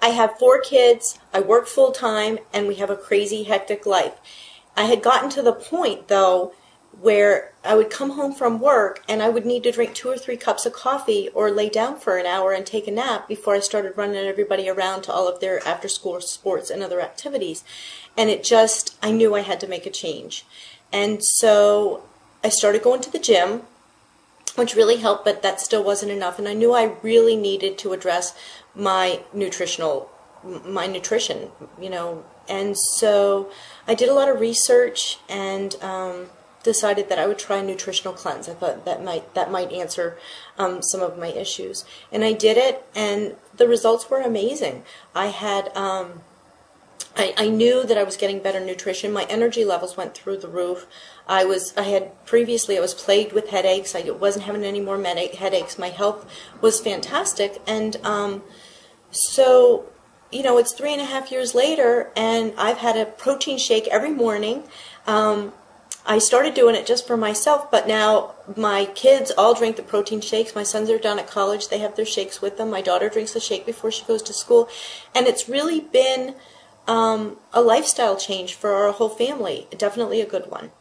I have 4 kids, I work full time, and we have a crazy, hectic life. I had gotten to the point, though, where I would come home from work and I would need to drink 2 or 3 cups of coffee or lay down for an hour and take a nap before I started running everybody around to all of their after-school sports and other activities. And I knew I had to make a change. And so I started going to the gym, which really helped, but that still wasn't enough. And I knew I really needed to address my nutrition, And so I did a lot of research and decided that I would try a nutritional cleanse. I thought that might answer some of my issues. And I did it, and the results were amazing. I had I knew that I was getting better nutrition. My energy levels went through the roof. I was plagued with headaches. I wasn't having any more headaches. My health was fantastic. And so, it's 3.5 years later, and I've had a protein shake every morning. I started doing it just for myself, but now my kids all drink the protein shakes. My sons are down at college. They have their shakes with them. My daughter drinks a shake before she goes to school. And it's really been a lifestyle change for our whole family. Definitely a good one.